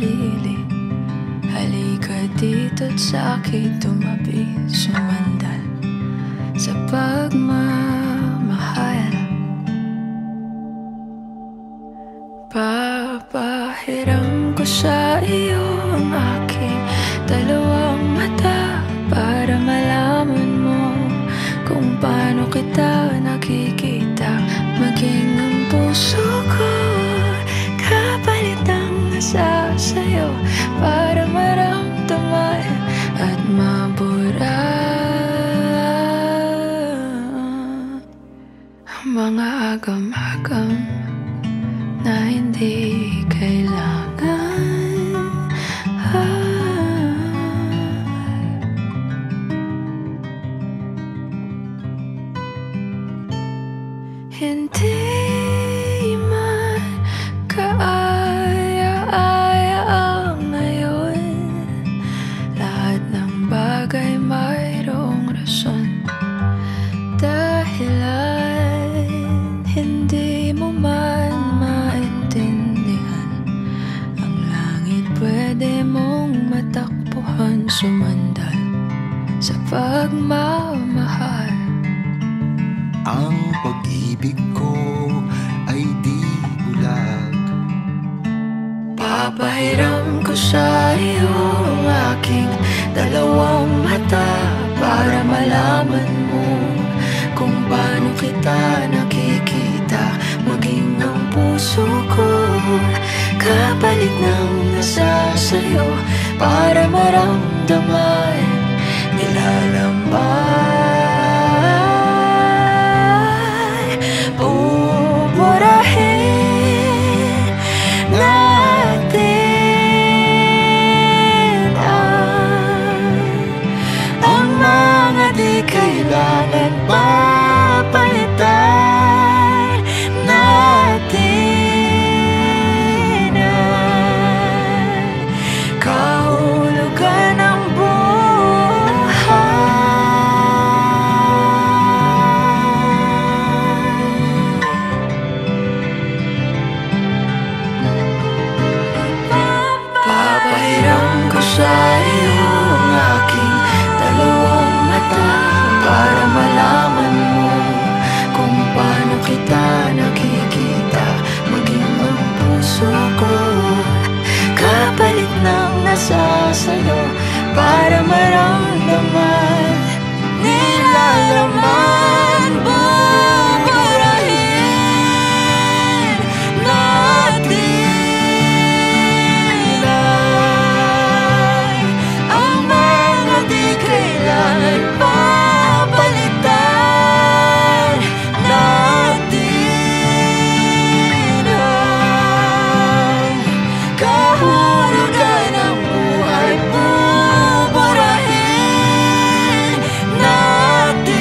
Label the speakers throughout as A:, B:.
A: sarili. Halika dito't sa'kin tumabi, sumandal sa pagmamahal. Papahiram ko sa iyo ang aking dalawang mata para malaman mo kung paano kita nakikita. Maging ang puso ko kapalit ang nasa sa'yo para maramdaman at mabura ang mga agam-agam na hindi kailangan. Hindi man kaaya-aya ang ngayon. Lahat ng bagay mayroong rason. Dahilan hindi mo man maintindihan. Ang langit pwede mong matakbuhan, sumandal sa pagmamahal.
B: Ang pag-ibig ko ay di bulag.
A: Papahiram ko sa iyo ang aking dalawang mata para malaman mo kung paano kita nakikita. Maging ang puso ko kapalit ng nasa sa'yo para maramdaman, nilalamang pupurahin natin ang mga di kailangan papalitan natin ang kahulugan ng sa iyo ang aking dalawang mata para malaman mo kung paano kita nakikita. Maging ang puso ko kapalit ng nasa sa'yo para maramdaman, nilalaman, buburahin natin papalitan natin ang kahulugan ng buhay. Buburahin natin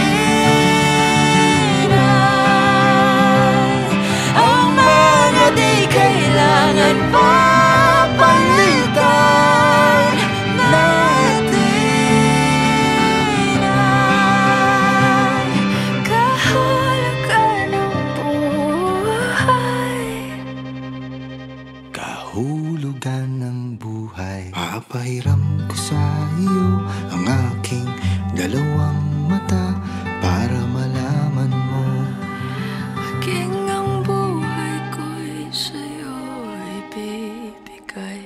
A: ang mga di kailangan papalitan natin.
B: Kahulugan ng buhay. Papahiram ko sa iyo ang aking dalawang mata para malaman mo.
A: Maging ang buhay ko'y sa'yo ibibigay.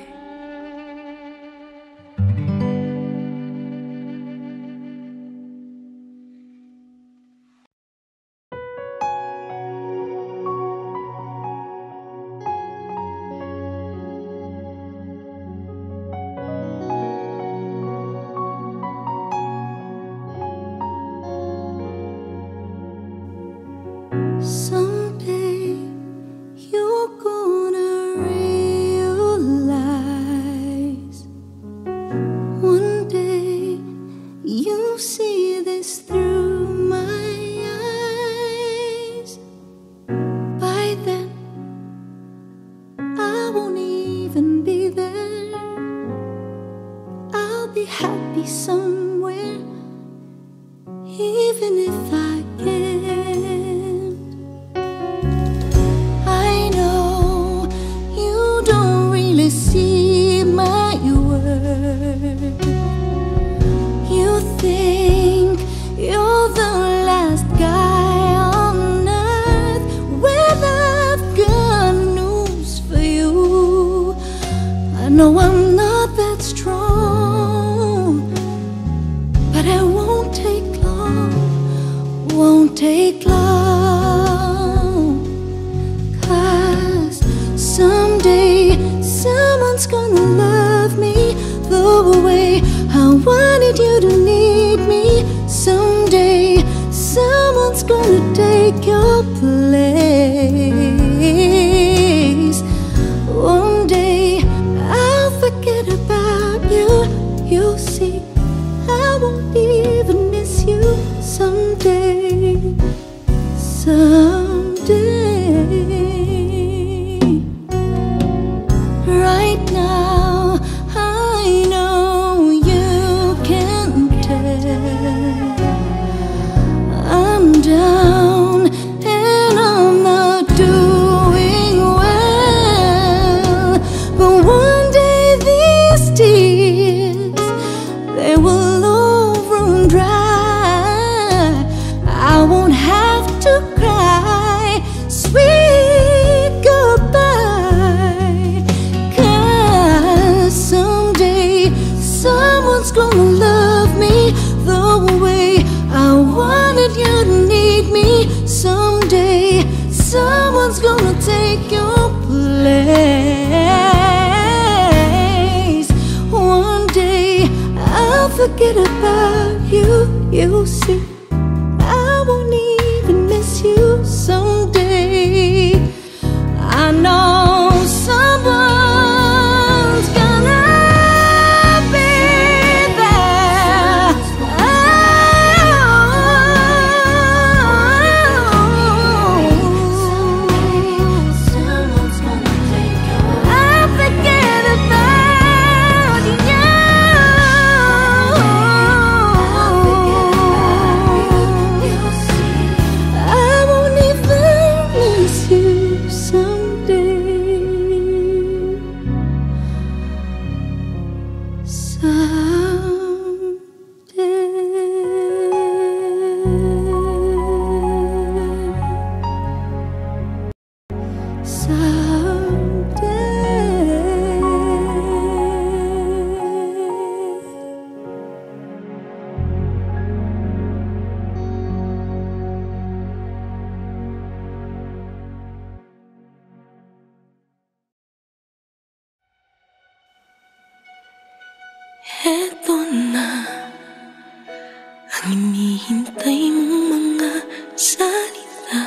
A: I'm not that strong, but it won't take long, won't take long. 'Cause someday someone's gonna love me the way I wanted you to need me. Someday someone's gonna take your place. One day I'll forget about you. You'll see I won't even miss you. Someday, someday. Right now I know you can tell I'm down and I'm not doing well. But one day these tears, they will all run dry. I won't have to cry sweet goodbye. 'Cause someday someone's gonna love me the way I wanted you to need me. Someday someone's gonna take your place. One day I'll forget about you. You'll see I won't even miss you. Someday I know someone's gonna be there. Someone's gonna take your place. I'll forget about you. You'll see I won't even miss you. Someday,
C: Eto na ang hinihintay mong mga salita.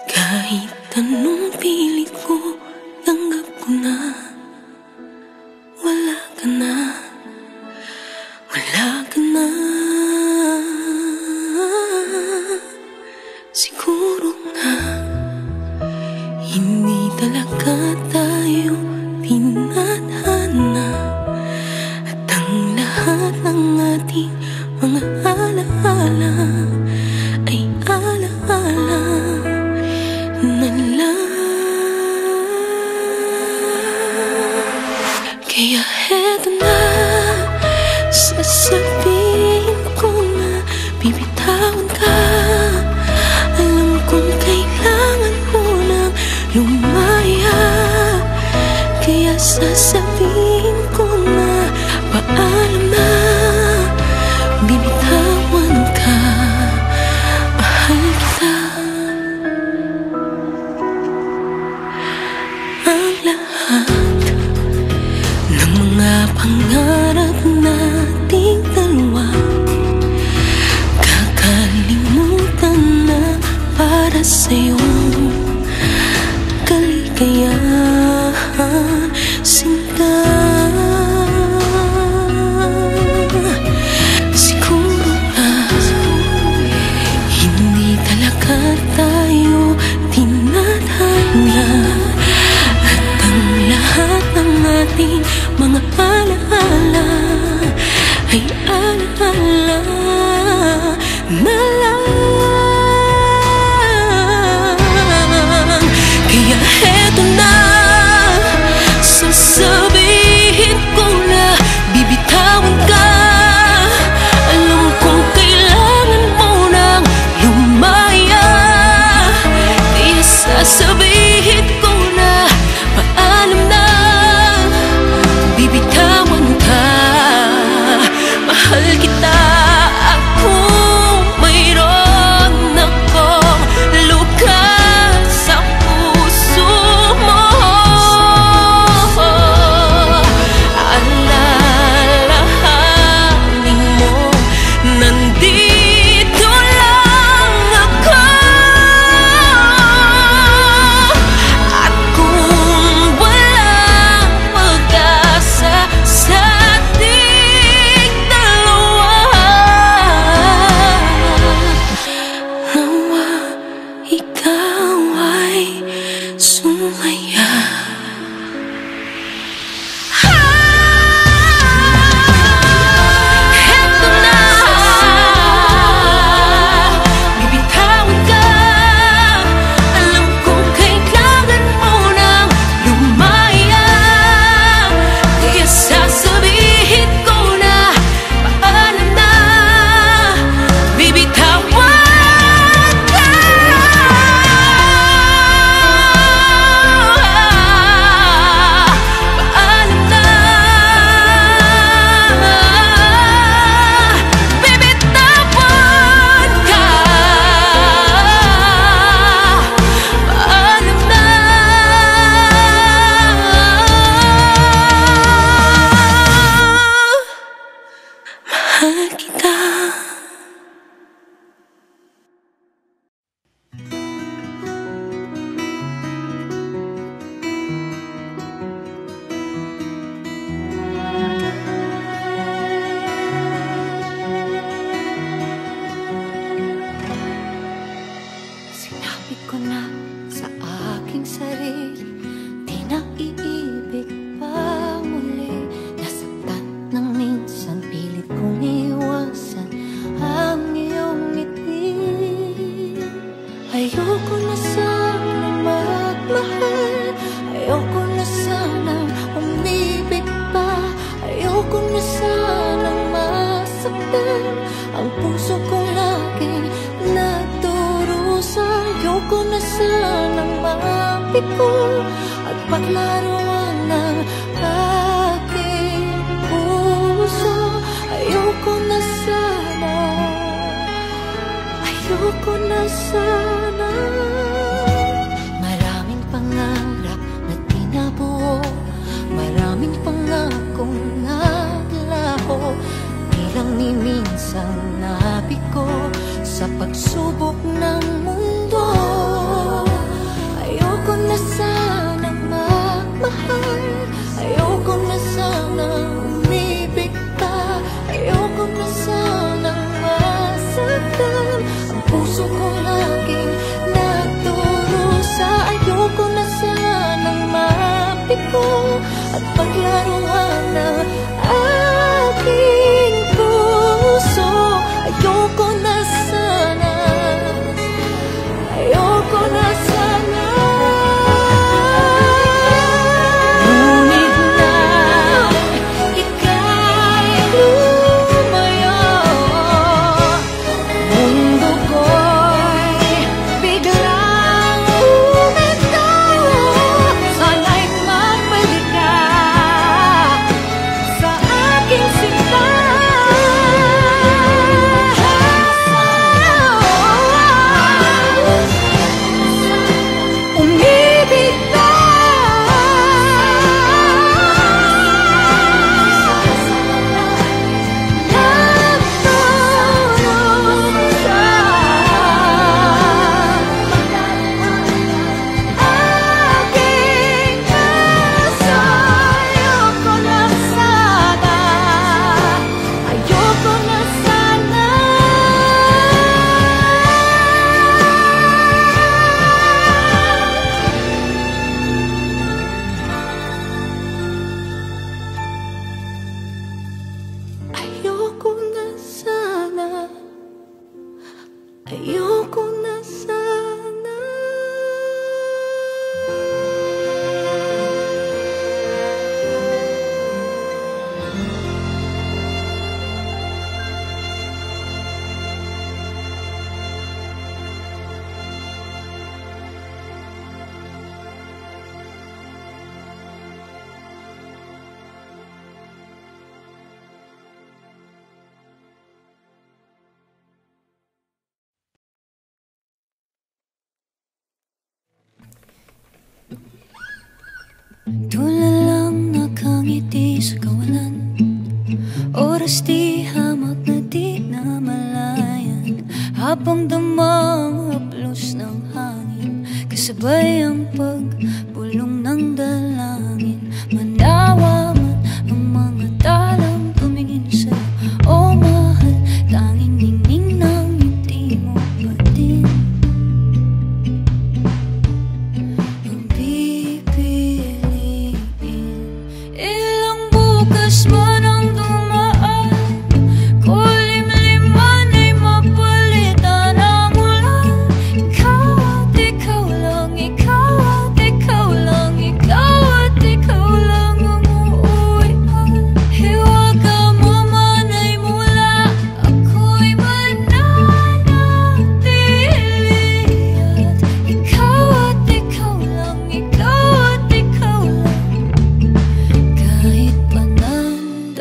C: Kahit anong pilit ko, tanggap ko na. Wala ka na, wala ka na. Siguro nga hindi talaga tayo tinadhana. Lahat ng ating mga alaala ay alaala na lang. Kaya heto na, sasabihin ko na bibitawan ka. Alam kong kailangan mo nang lumaya. Kaya sasabihin ko na paalam na, bibitawan ka, mahal kita. Ang lahat ng mga pangarap nating dalawa, kakalimutan na para sa'yo. Kaligayahan, sinta. Tayo tinadhana at ang lahat ng ating mga alaala ay alaala na lang. Kaya heto na, sasabihin ko na bibitawan ka. Alam kong kailangan mo nang lumaya. Sasabihin ko na paalam na,
A: ko at paglaruan ng aking puso. Ayoko na sana, ayoko na sana. Maraming pangarap na tinabuo, maraming pangakong naglaho, di lang ni minsan nabigo sa pagsubok ng mundo. Ayoko na sanang magmahal, ayoko na sanang umibig pa, ayoko na sanang masaktan. Ang puso ko laging nagdurusa. Ayoko na sanang mabigo at paglaruan ng aking puso. Ayoko na sana, ayoko na sana. Ngunit na ika'y lumayo, mundo ko'y biglang umento. Sana'y magbalik ka sa aking sinta. Umibig ka. Ayoko na sana, ayoko na sana.
C: Tulalang nakangiti sa kawalan, oras di hamak na di namalayan, habang damang haplos ng hangin, kasabay ang pagbulong ng dalangin. Manawa man ang mga talang tumingin sa'yo, o mahal, tanging ningning ng ngiti mo pa din. Ilang bukas man ang dumaan, kulimlim man ay mapalitan ang ulan. Ikaw at ikaw lang, ikaw at ikaw lang, ikaw at ikaw lang ang uuwian. Hiwaga mo man ay mula, ako'y mananatili. At ikaw at ikaw lang, ikaw at ikaw lang. Kahit pa nandito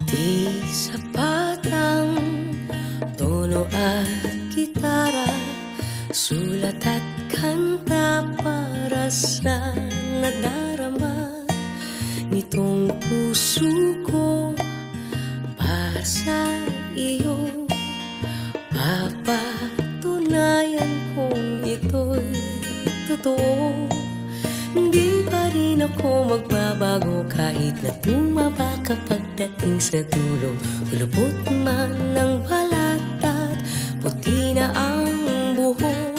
C: Di sapat ang tono at gitara, sulat at kanta para sa nadarama nitong puso ko para sa iyo. Papatunayan kong ito'y totoo. Hindi pa rin ako magbabago kahit na tumaba ka pagdating sa dulo. Kulubot man ng balat at puti na ang buhok.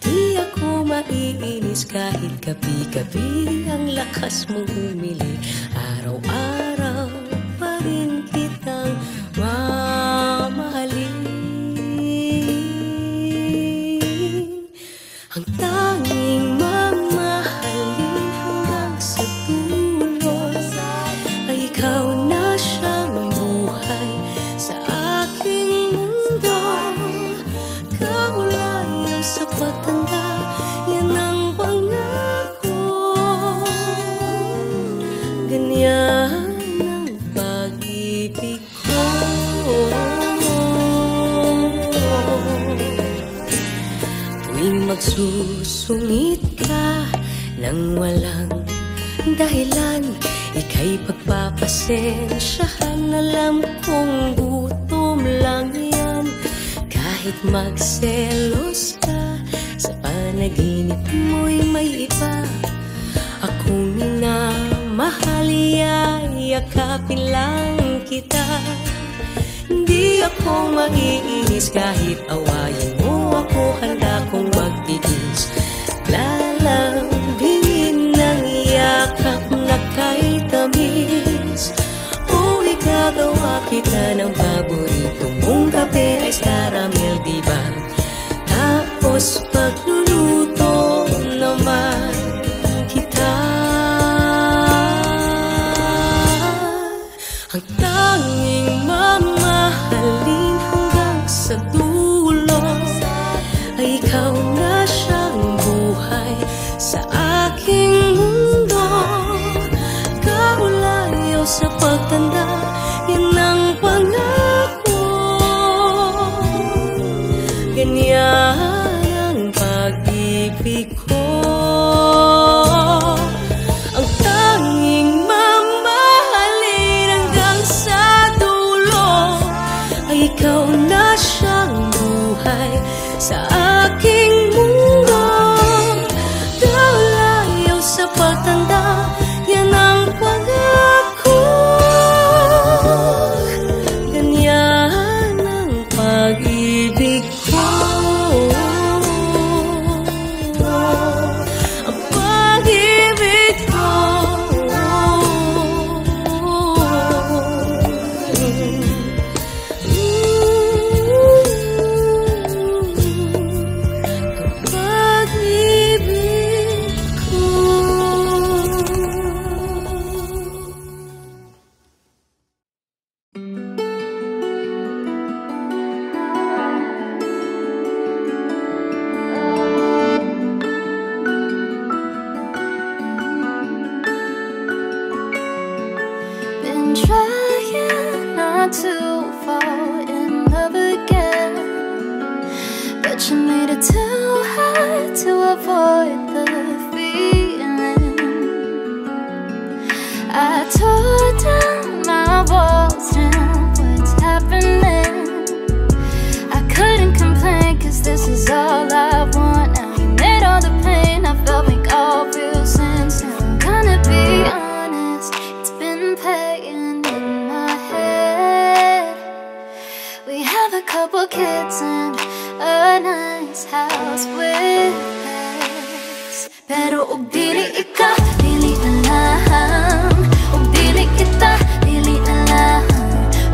C: Di ako maiinis kahit gabi-gabi ang lakas mong humili. Araw-araw pa rin kitang mamahalin. Ang tanging mamahalin hanggang sa dulo ay ikaw na siyang buhay sa aking mundo. Kaulayan sa pagtanda, yan ang pangako. Ganyan ang pag-ibig ko. Tuwing magsusungit ka nang walang dahilan, ika'y pagpapasensyahan. Alam kong gutom lang yan. Kahit magselos ka, sa panaginip mo'y may iba. Akong minamahal, yakapin lang kita. Hindi ako maiinis kahit awayin mo ako. Handa kong magtigis, lalambingin ng yakap na kay tamis. O igagawa kita ng paborito mong kape, ice caramel, diba? Tapos pagluluto naman kita. Ang tanging mamahalin hanggang sa dulo ay ikaw na siyang buhay sa aking mundo. Kaulayaw sa pagtanda, yan ang pangako. Ganyan ang pag-ibig ko. Ang tanging mamahalin hanggang sa dulo ay ikaw na siyang buhay sa aking mundo. Kaulayaw sa pagtanda, yan ang pangako. Ganyan ang pag-ibig ko. Ang pag-ibig ko.
A: Been trying not to fall in love again, but you made it too hard to avoid the feeling. I tore down my walls and what's happening. I couldn't complain, cause this is all I want. Now you made all the pain I felt make all real sense. Now I'm gonna be honest, it's been playing in my head. We have a couple kids and a nice house with pets. Pero ug dili ikaw, dili na lang. Ug dili kita, dili na lang.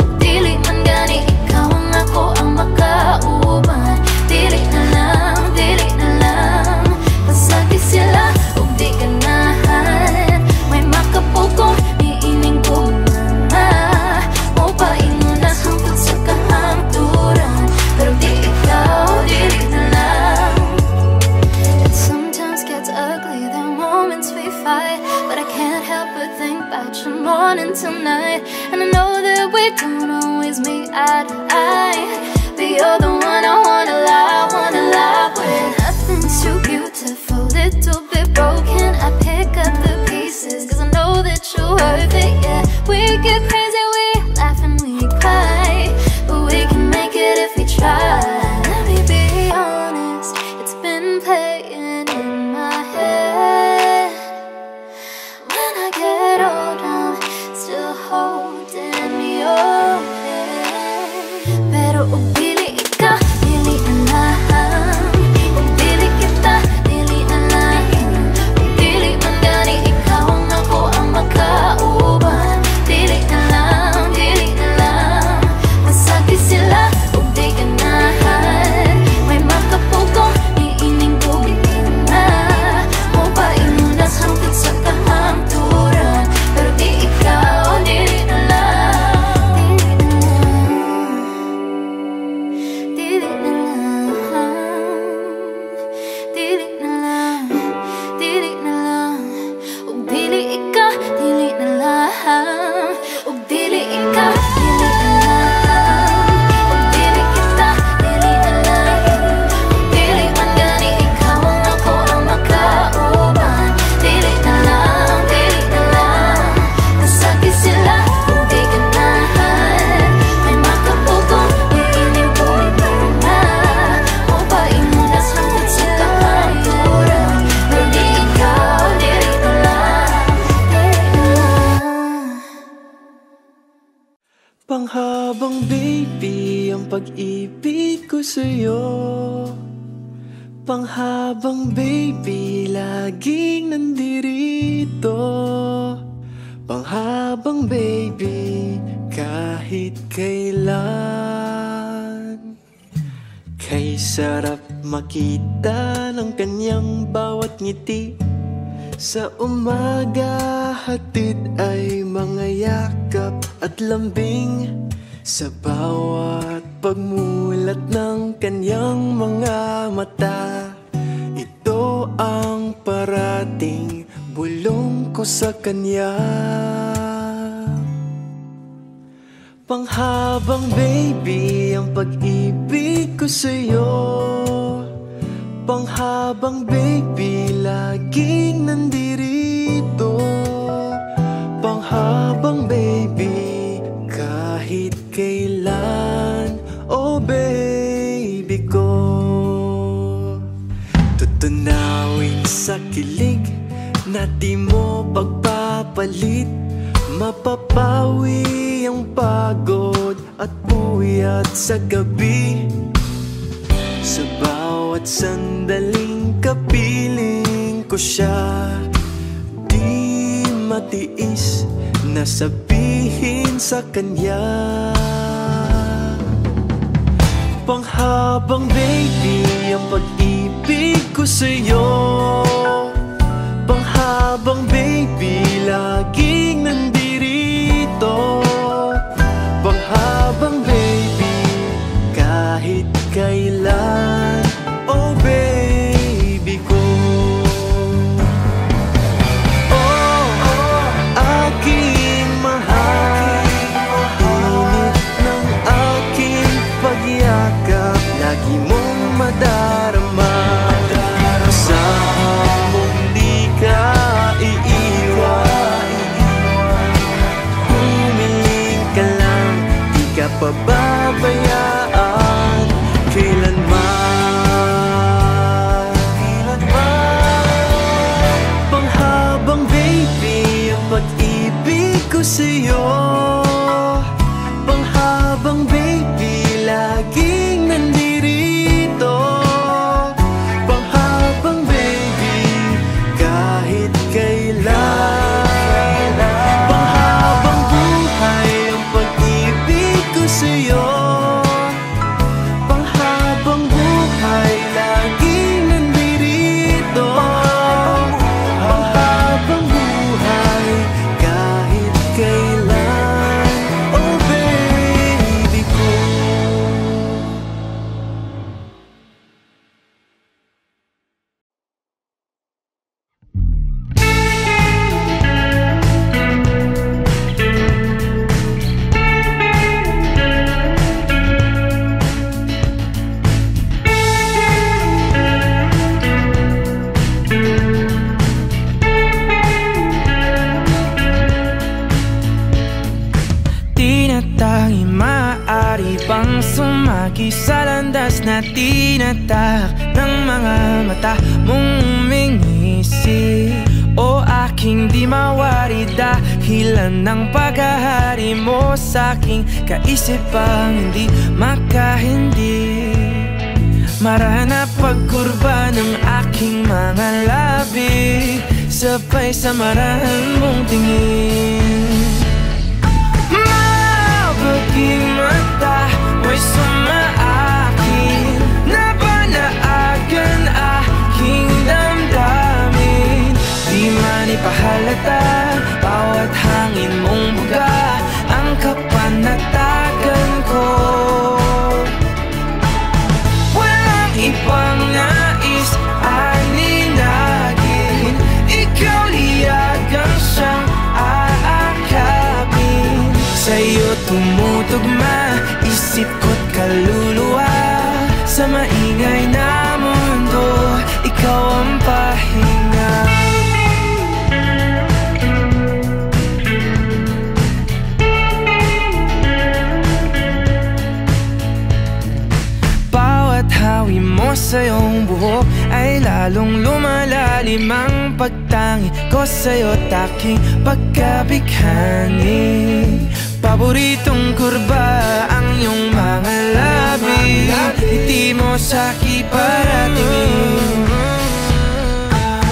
A: Ug dili man gani ikaw ang ako ang makauban. Dili na lang, dili na lang. Pasagi sila, ug di ganahan. May makapugong, niining ko mama. Mo pa ino na hangtod sa kahangturan. Pero di ikaw, dili na lang. It sometimes gets ugly, there are moments we fight. eye to eye. But you're the one I wanna lie with. Nothing's too beautiful, little bit broken. I pick up the pieces, cause I know that you're worth it, yeah. We get crazy, we laugh and we cry, but we can make it if we try. Let me be honest, it's been playing in my head. When I get old, I'm still holding your hand. Pero pili ikaw, pili na lang. Pili kita, pili na lang. Pili man gani, ikaw ang ako ang makauban. Pili na lang, pili na lang. Masakit sila, kung di ka nahan. May makapugong, iining tubig na. Mupain mo na sangkot sa kahamturan. Pero di ikaw, dili na lang. Dili na lang. Dili na lang. Dili na lang. Ug dili ikaw, dili na lang. Ug dili ikaw, dili na lang. Ug dili kita, dili na lang. Ug dili man gani, ikaw ang ako ang makauban. Dili na lang, dili na lang. Masakit sila, kung di ka nahan. May makapugong, iining tubig na. Mupain mo na sangkot sa kahamturan. Pero di ikaw, dili na lang. Dili na lang.
D: Panghabang baby ang pag-ibig ko sa'yo. Panghabang baby laging nandirito. Panghabang baby kahit kailan. Kay sarap makita ng kanyang bawat ngiti. Sa umaga hatid ay mga yakap at lambing. Sa bawat pagmulat ng kanyang mga mata, ito ang parating bulong ko sa kanya. Panghabang baby ang pag-ibig ko sa'yo. Panghabang baby laging nandirito. Panghabang baby kahit kailan. Oh baby ko, tutunawin sa kilig na di mo pagpapalit. Mapapawi ang pagod at puyat sa gabi. Sa bawat sandaling kapiling ko siya, di matiis na sabihin sa kanya. Panghabang baby ang pag-ibig ko sa'yo. Panghabang baby laging nandirito. Panghabang baby kahit kailan. Oh baby ko, oh aking mahal. Init ng aking pagyakap, lagi mong madarama. Asahan mong di ka iiwan. Humiling ka lang, di ka pababayaan kailanman. Panghabang baby ang pag-ibig ko sa'yo. Panghabang baby laging nandirito. Panghabang baby kahit kailan. Panghabang buhay ang pag-ibig ko sa'yo. Panghabang buhay laging nandirito. Panghabang buhay kahit kailan.
E: tanging maaari pang sumagi sa landas na tinatak ng mga mata mong umingisi. O aking di mawari dahilan ng paghahari mo sa'king kaisipang hindi makahindi. Marana pagkurba ng aking mga labi, sabay sa marahan mong tingin. Mabaging mata mo'y sumaakin, nabanaagan aking damdamin. Di man ipahalata, bawat hangin mong buga ang kapanatagan ko. Walang ibang nais aninagin, ikaw liyagang siyang aakapin. Sa'yo tumutugma isip ko't kaluluwa, sa maingay na mundo ikaw ang pahinga. Hawi mo sa iyong buhok ay lalong lumalalim ang pagtangi ko sa'yo't aking pagkabighani. Paboritong kurba ang iyong mga labi, ngiti mo sa'ki paratingin.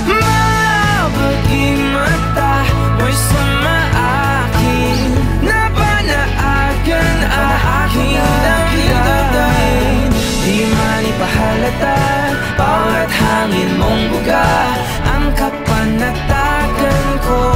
E: Mabaging mata mo'y sumaakin, nabanaagan aking damdamin. Di man ipahalata, bawat hangin mong buga ang kapanatagan ko.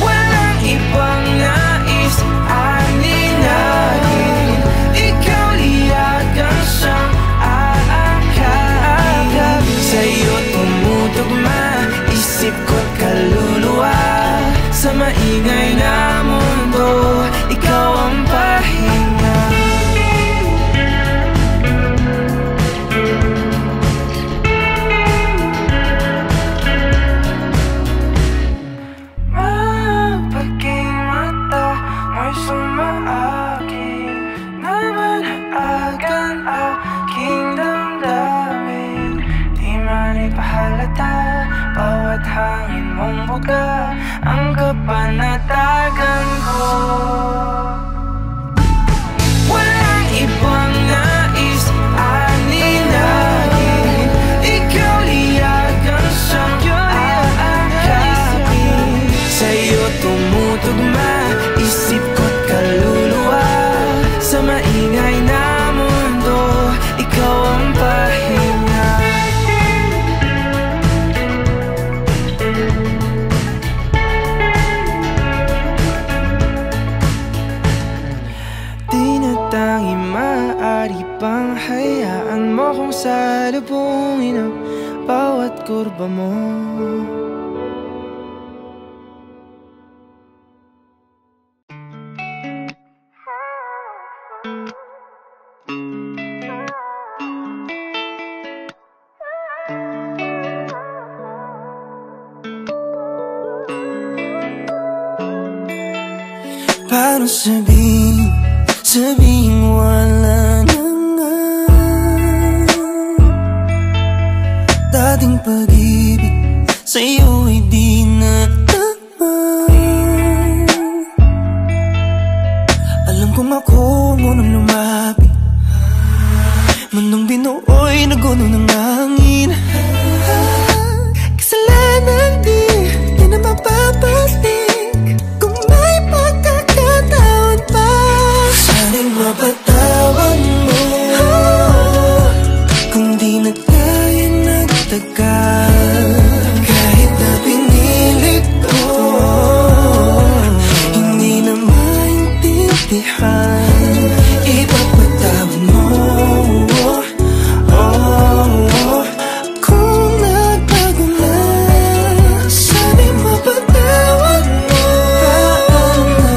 E: Walang ibang nais aninagin, ikaw liyagang siyang aakapin. Sa'yo tumutugma isip ko't kaluluwa, sa maingay na mundo ikaw ang pahinga. Bawat hangin mong buga ang kapanatagan ko. Walang ibang nais aninagin, ikaw liyagang siyang aakapin. Sa'yo tumutugma isip ko't kaluluwa, sa maingay na mundo ikaw ang pahinga. Tanging maaari pang hayaan mo kung salubungin ang bawat kurba mo.
D: Paano sabihin wala na nga dating pag-ibig sa'yo ay di na tama. Alam kong ako ngunang lumapit, mundong binuoy na guno ng hangin. Kasalanan di na mapapalik, kung may pagkakataon pa sana'y mapatawad mo. Kung di na tayo nagtagal, kahit na pinilit ko, hindi na maintindihan, ipapatawad mo. Kung nagbago na, sana'y mapatawad mo.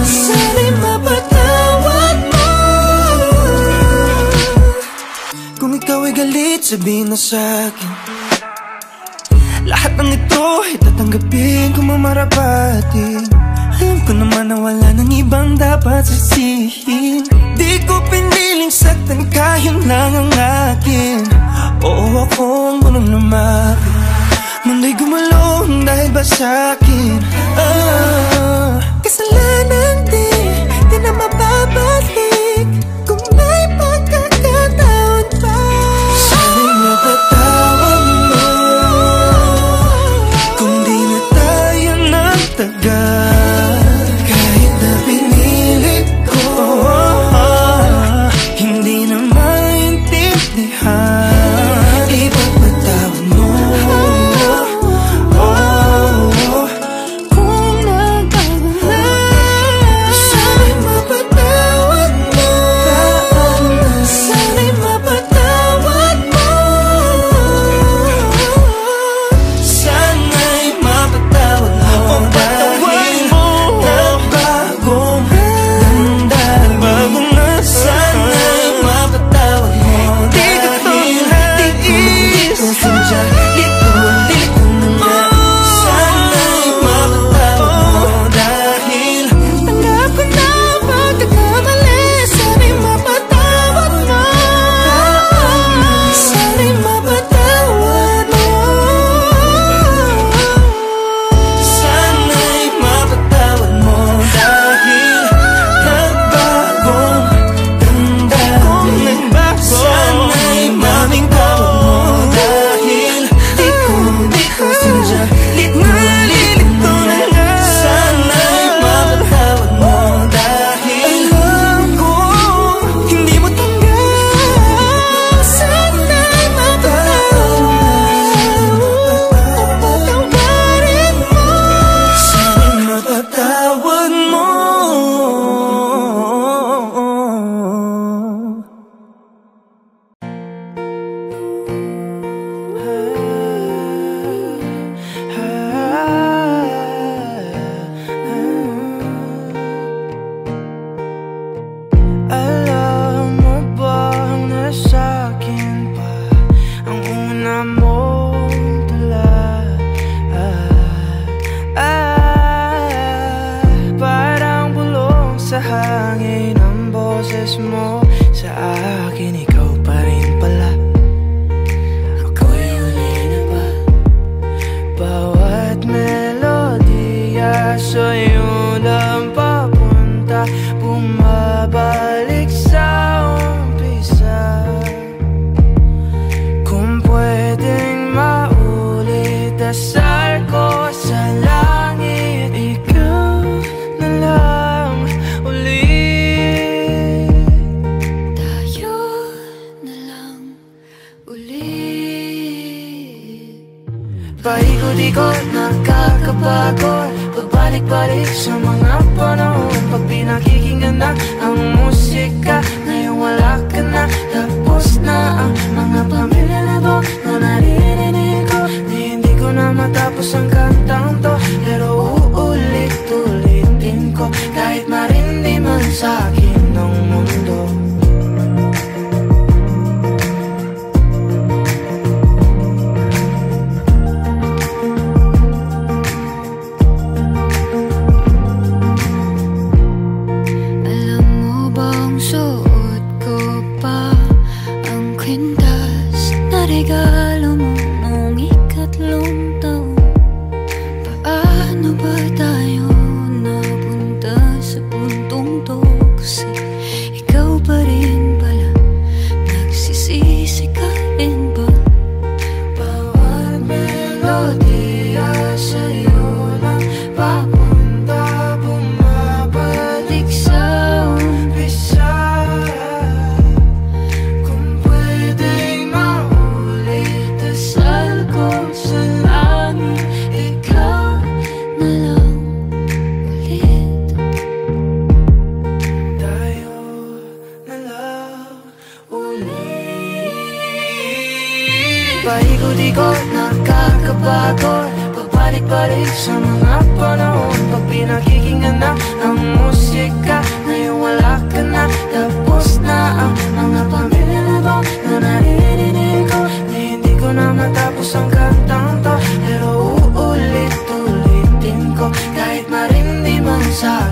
D: Sana'y mapatawad mo. Kung ikaw ay galit, sabihin na sa'kin, lahat ng ito ay tatanggapin kung mamarapati. Alam
E: ko naman na wala nang ibang dapat sisihin. Di ko piniling saktan ka, yun lang ang akin. Oo, ako ang munang lumapit. Mundo'y gumulong dahil ba sa'kin? Kasalanan di na mababalik. Kung may pagkakataon pa, sana'y mapatawad mo. Kung di na tayo nagtagal, kahit na pinilit ko, hindi na maintindihan. Ipagpatawad mo.
C: Paikot-ikot, nakakapagod. Pabalik-balik sa mga panahon. Pag pinakikinggan na ang musika, ngayon wala ka na. Tapos na ang mga pamilya na to na naririnig ko. Hindi ko na matapos ang kantang to, pero uulit-ulitin ko. Kahit marindi man sa akin ng mundo.
A: Regalo mo nung ikatlong taon. Paano ba tayo napunta sa puntong to? Kasi ikaw pa rin pala, nagsisisi ka rin ba? Bawat melodiya sa'yo lang papunta, bumabalik sa umpisa.
C: Paikot-ikot, nakakapagod. Pabalik-balik sa mga panahon. Pag pinakikinggan na ang musika, ngayon wala ka na. Tapos na ang mga pamilya na to na naririnig ko. Hindi ko na matapos ang kantang to, pero uulit-ulitin ko. Kahit marindi man sa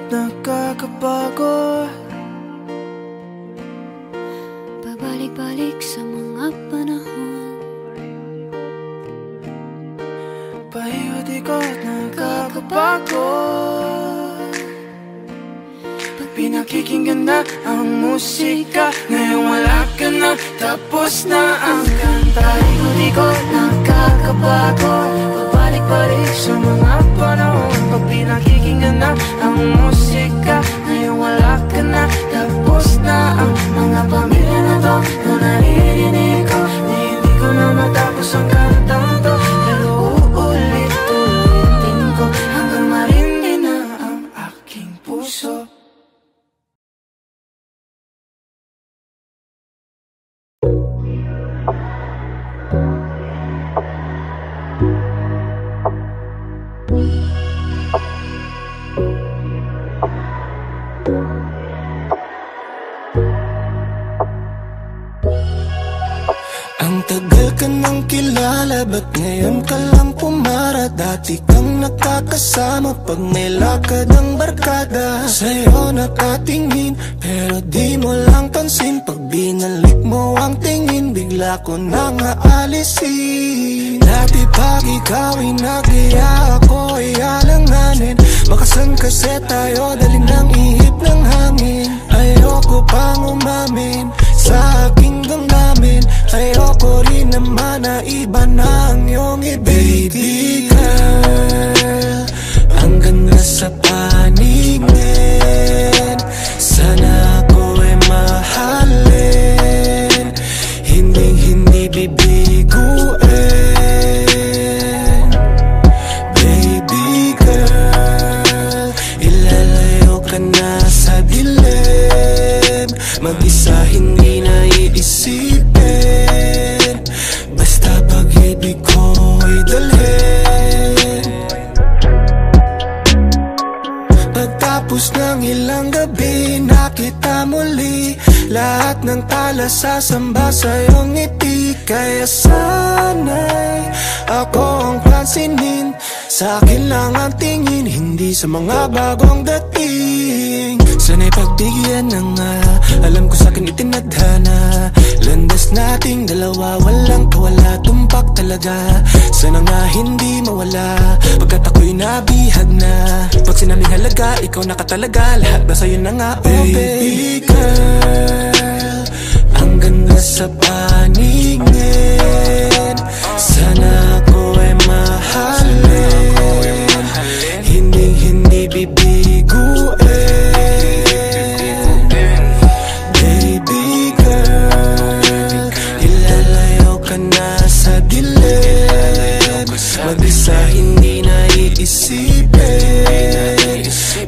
C: nakakapagod.
A: Pabalik-balik sa mga panahon,
C: paikot-ikot nakakapagod. Pag pinakikinggan na ang musika, ngayon wala ka na, tapos na ang kanta. Paikot-ikot nakakapagod. Pabalik-balik sa mga panahon, pag pinakikinggan na ang musika, ngayon wala ka na, tapos na ang mga pamilya na to. Kung naririnig ko, hindi ko na matapos ang kantang to, pero uulit-ulitin ko hanggang marindi na ang aking puso.
E: Ang tagal ka nang kilala, ba't ngayon ka lang pumara? Dati kang nakakasama pag may lakad ang barkada. Sa'yo nakatingin, pero di mo lang pansin. Pag binalik mo ang tingin, bigla ko nang aalisin. Dati pag ikaw ay nag-iya, ako ay alanganin. Makasan kasi tayo, dali ng ihip ng hangin. Ayoko pang umamin sa aking damdamin. Ayoko rin naman na iba na ang iyong baby girl. Ang ganda sa paningin, sana ako ay mahalin. Hindi bibiguin. Baby girl, ilalayo ka na sa dilim. Mag-isa hindi na iisipin, basta pag-ibig ko'y dalhin. Pagtapos ng ilang gabi, nakita muli lahat ng tala sasamba sa iyong ngiti. Kaya sana'y ako ang pansinin, sa akin lang ang tingin, hindi sa mga bagong dating. Sana'y pagbigyan na nga, alam ko sa'kin itinadhana. Landas nating dalawa, walang kawala, tumpak talaga. Sana nga hindi mawala, pagkat ako'y nabihag na. Pag sinabing halaga, ikaw nakatalaga, lahat na sa'yo na nga. Oh baby girl, ang ganda sa paningin, sana ako ay mahalin. Hindi bibiguin. Baby girl, ilalayo ka na sa dilim. Mag-isa hindi na iisipin,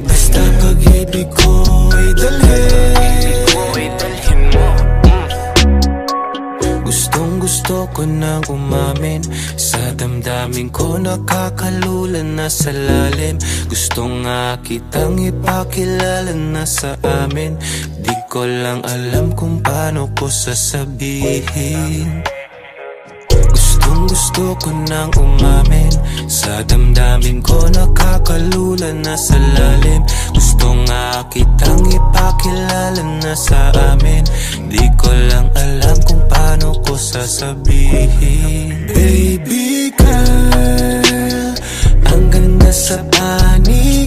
E: basta pag-ibig ko'y dalhin. Gustong-gusto ko nang umamin sa damdamin ko, nakakalulan na sa lalim. Gusto nga kitang ipakilala na sa amin, di ko lang alam kung paano ko sasabihin. Gustong-gusto ko nang umamin sa damdamin ko, nakakalulan na sa lalim. Gusto nga kitang ipakilala na sa amin, di ko lang alam kung paano ko sasabihin. Baby girl, ang ganda sa paningin,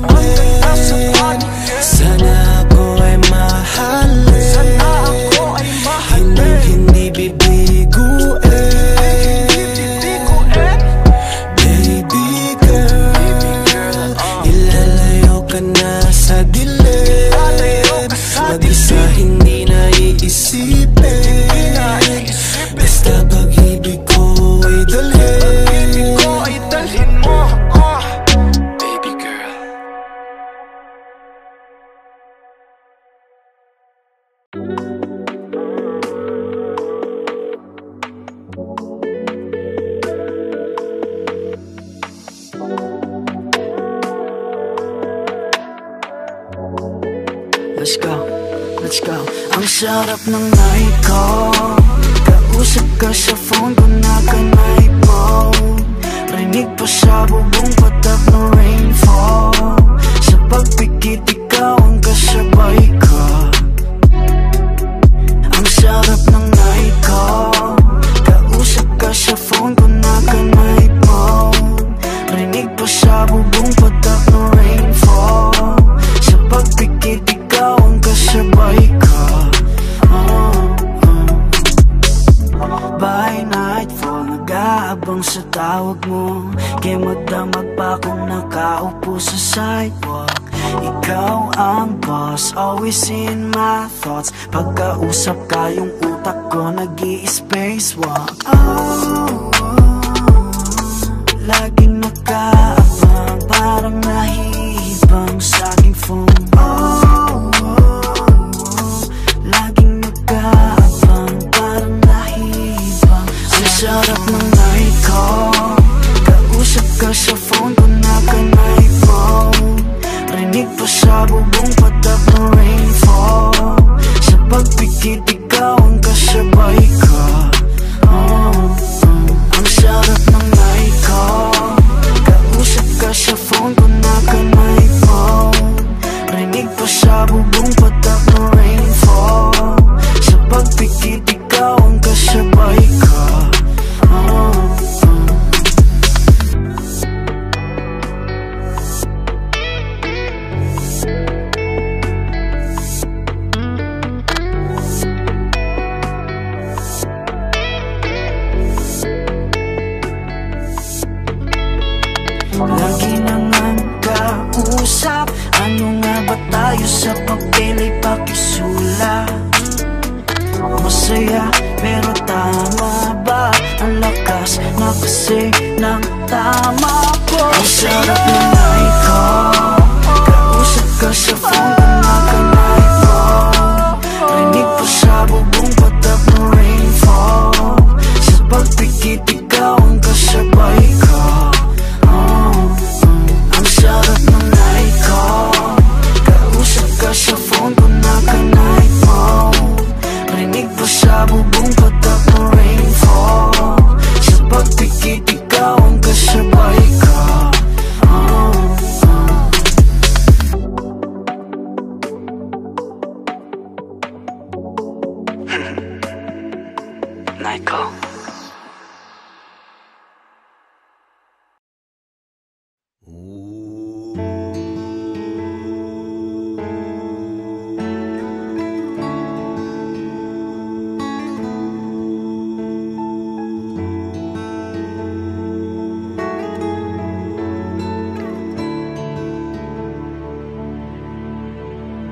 E: sana ako ay mahalin. Hindi bibiguin. Baby girl, ilalayo ka na sa dilim. Mag-isa hindi na iisipin, basta pag-ibig ko'y dalhin. Baby girl.
C: Let's go, let's go. Ang sarap ng night ko, kausap ka sa phone ko, naka-night mode. Rinig pa sa bubong patak ng rainfall. Sa pagpikit ikaw ang kasabay ko. Ang sarap ng night ko, kausap ka sa phone ko na ka-night mode. Rinig pa sa bubong patak ng rainfall. Sa pagpikit ikaw ang kasabay ko. By nightfall, nag-aabang sa tawag mo. Kaya magdamag pa kung nakaupo sa sidewalk. Ikaw ang boss, always in my thoughts. Pagkausap ka, yung utak ko nag-i-spacewalk. Laging nakaabang, parang nahihibang sa aking phone. Laging nakaabang, parang nahihibang. Ang sarap ng night ko, kausap ka sa phone ko na ka-night mode. Rinig pa sa bubong patak ng rainfall. Sa pagpikit ikaw ang kasabay ko. Ang sarap ng night ko, kausap ka sa phone ko na ka-night mode. Rinig pa sa bubong patak ng rainfall. Sa pagpikit ikaw ang kasabay ko. Lagi nang kausap, ano nga ba tayo sa papel ay pakisulat? Masaya pero tama ba? Ang lakas na kasi ng tama ko. Ang sarap ng night ko, kausap ka sa phone ko na ka-night mode. Rinig pa sa bubong patak ng rainfall. Sa pagpikit ikaw ang kasabay ko. Ang sarap ng night ko, kausap ka sa phone ko na ka-night mode. Rinig pa sa bubong patak ng rainfall. Sa pagpikit ikaw ang kasabay ko. Night ko.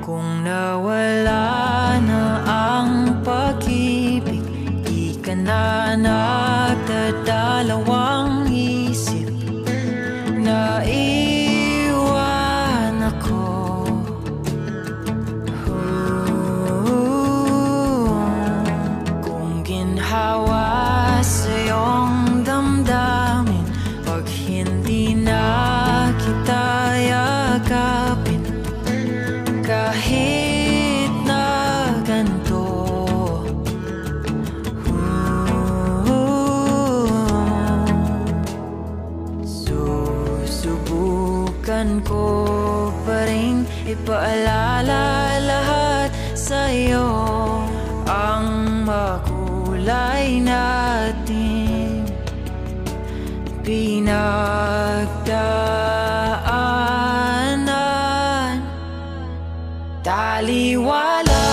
F: Kung nawala na ang pag-ibig, di ka na nagdadalawang isip. Naiwan ako. Kung ginhawa sa iyong damdamin, pag hindi na kita yakapin, kahit na ganito, susubukan ko pa rin ipaalala lahat sa'yo ang makulay natin pinagdaanan. Taliwala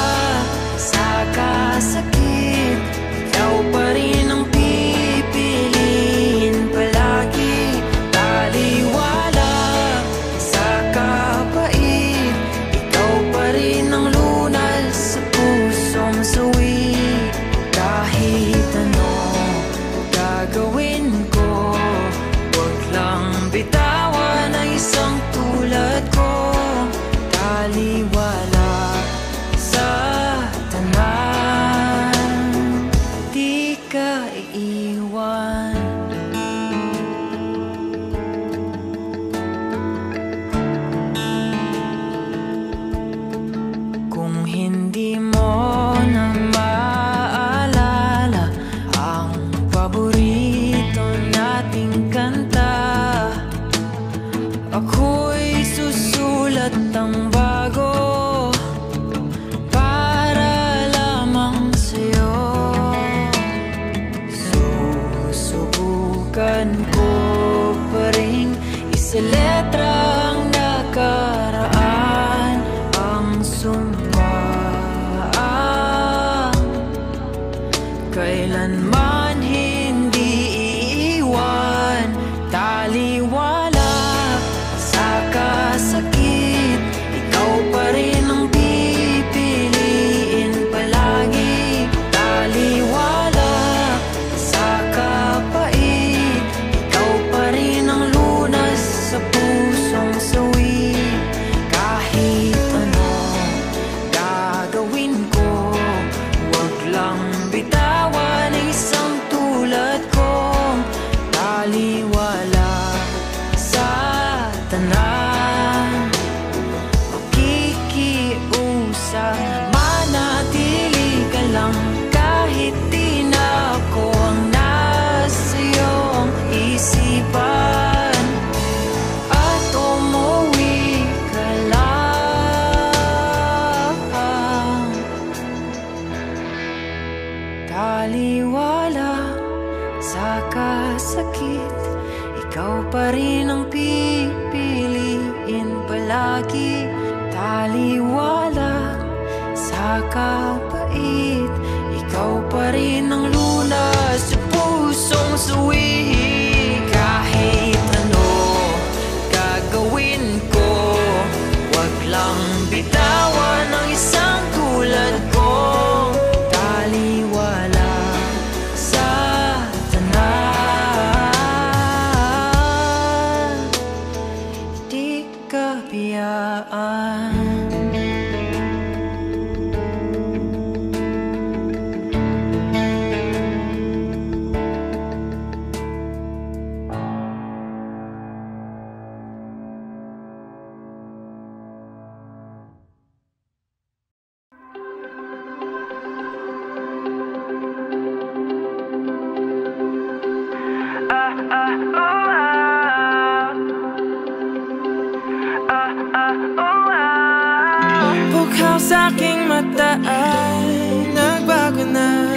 F: sa kasakit, ikaw pa rin ang pipiliin palagi. Taliwala sa kapait, ikaw pa rin ang lunas sa pusong suwi. Kahit ano gagawin ko, wag lang bitawan ang isang tulad ko. Taliwala sa tanan. pa rin ang pipiliin palagi. Taliwala sa kapait, ikaw pa rin ang lunas sa pusong suwi. Kahit ano gagawin ko, wag lang bitawan ang isang tulad ko. Taliwala sa tanan, di ka biyaan.
C: Bukhaw sa'king mata ay nagbago na.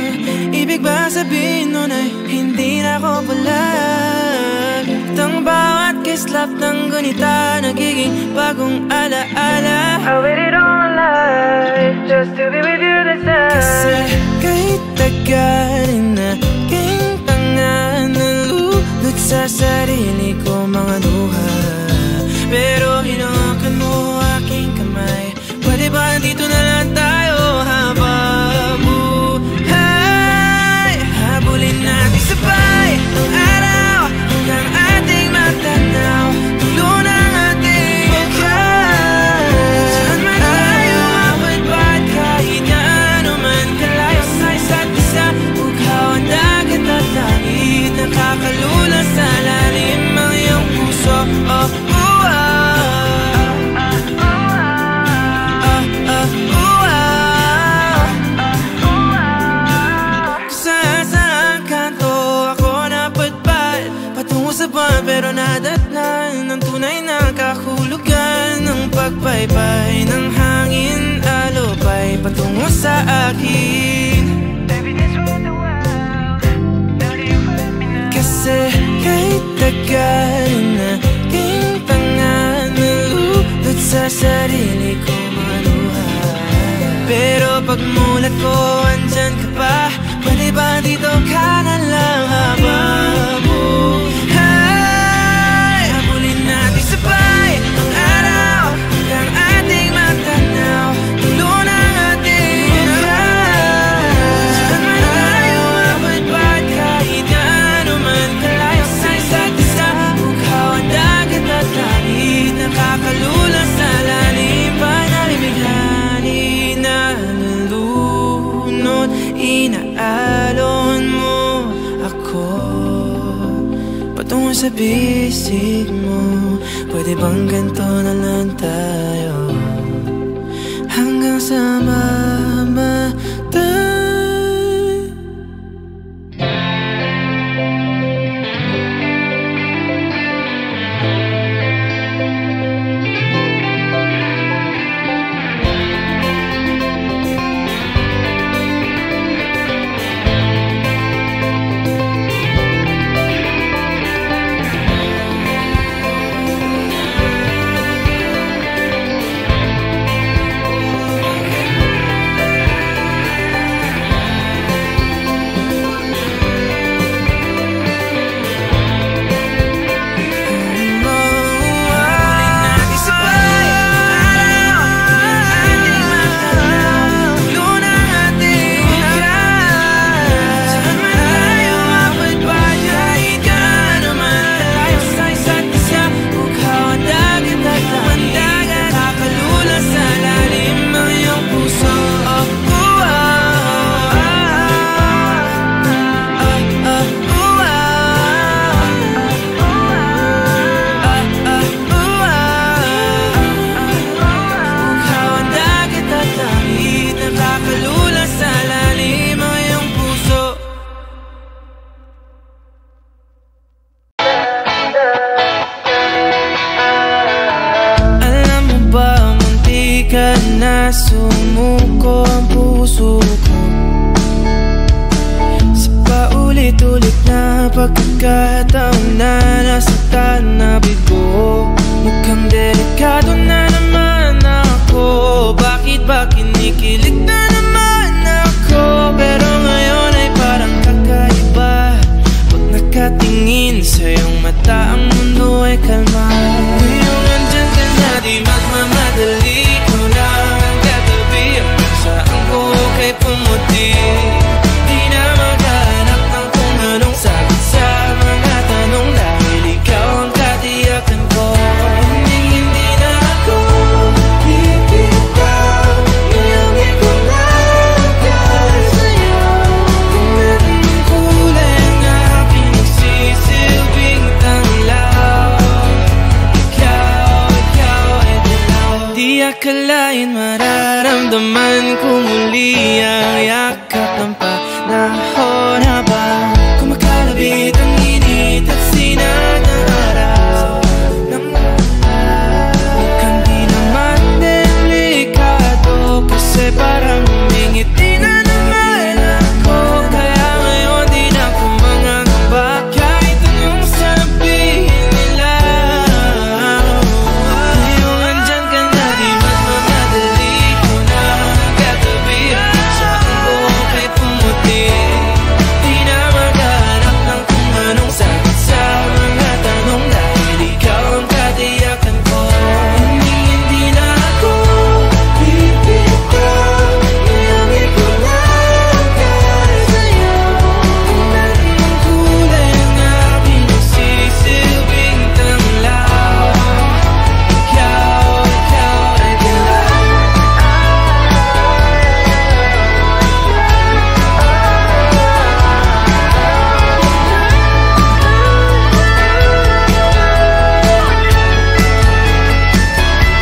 C: Ibig ba sabihin nun ay hindi na ako palag? Tang bawat kislap ng gunita nagiging bagong alaala. I waited all my life just to be with you this time. Kasi kahit tagalin na king tanga, nalulot sa sarili ko mga luha. Pero hinawakan mo aking kamay, pwede ba dito na lang tayo habang buhay? Habulin natin sabay ang araw hanggang ating matanaw, tulo ng ating buhay. Saan man tayo apat-pat, kahit ano man kalayo sa isa't isa. Bughaw ang dagat at langit, nakakalula sa lalim ang iyong puso. Pero nadatnan ng tunay na kahulugan ng pagpaypay ng hangin, alupay patungo sa akin. Kasi kahit tagalin na king tanga, nalulot sa sarili ko maluha. Pero pagmulat ko andyan ka pa, pwede ba dito ka na lang habang sabay ang araw hanggang ating matanaw, tulo ng ating buhay. Saan man tayo apat-pat, kahit ano man kalayo sa isa't isa. Bughaw ang dagat at langit, nakakalula sa lalim. Panalimighani na nalulunod, inaalon mo ako patungo sa bisig mo. Pwede bang ganito na lang tayo hanggang sa mamatay? Sumuko ang puso ko sa paulit. paulit-ulit na pagkakataon na nasaktan na bigo. Mukhang delikado na naman ako. Bakit ba kinikilig na naman ako? Pero ngayon ay parang kakaiba. Pag nakatingin sa iyong mata, ang mundo ay kalma. Ngayong andyan ka na, di magmamadali. Ko lang ang katabi, hanggang saan ko kay pumuti. Di na maghanap ng kung anong sagot sa mga tanong, dahil ikaw ang katiyakan ko. Hindi na ako bibitaw. Iyangi ko lang dahil sa'yo. Tingnan ang kulay ng aking nagsisilbing tanglaw. Ikaw ay dilaw. Di akalain mararamdaman ko muli ang yakap ng panahon habang kumakalabit ang init at sinag ng araw. Mukhang di naman delikado, kasi parang humingiti na naman ako. Kaya ngayon di na ako mangangamba, kahit anong sabihin nila. Ngayong andyan ka na, di magmamadali. Ko na ang katabi, hanggang saan ko kay pumuti. Di na maghanap ng kung anong sagot sa mga tanong, dahil ikaw ang katiyakan ko. Hindi na ako bibitaw. Iyangi ko lang dahil sa'yo. Tingnan ang kulay ng aking nagsisilbing tanglaw. Ikaw ay dilaw.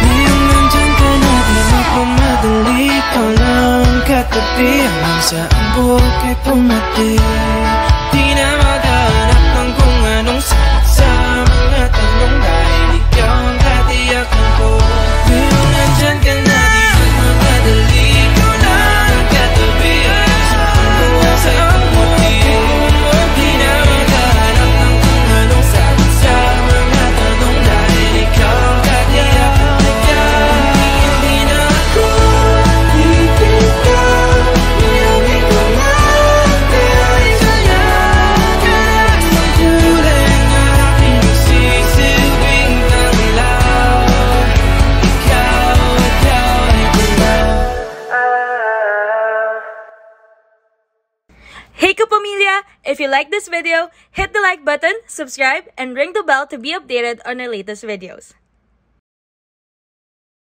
C: Ngayong nandyan ka na, di magmamadali. Ikaw lang ang katabi, hanggang saan buhok ay pumati. Di na maghanap ng kung anong sagot sa mga tanong, dahil ikaw ang katiyakan ko. Ngayong nandyan ka na, di magmamadali. Ikaw lang ang katabi, hanggang saan buhok ay pumati. Di na maghanap ng kung anong sagot sa mga tanong, dahil ikaw ang katiyakan ko. Hindi na ako bibitaw. Iyangi ko lang dahil sa'yo. Kahit ang kulay ng aking nagsisilbing tanglaw. Ikaw ay dilaw.
G: Hey Kapamilya! If you like this video, hit the like button, subscribe, and ring the bell to be updated on our latest videos.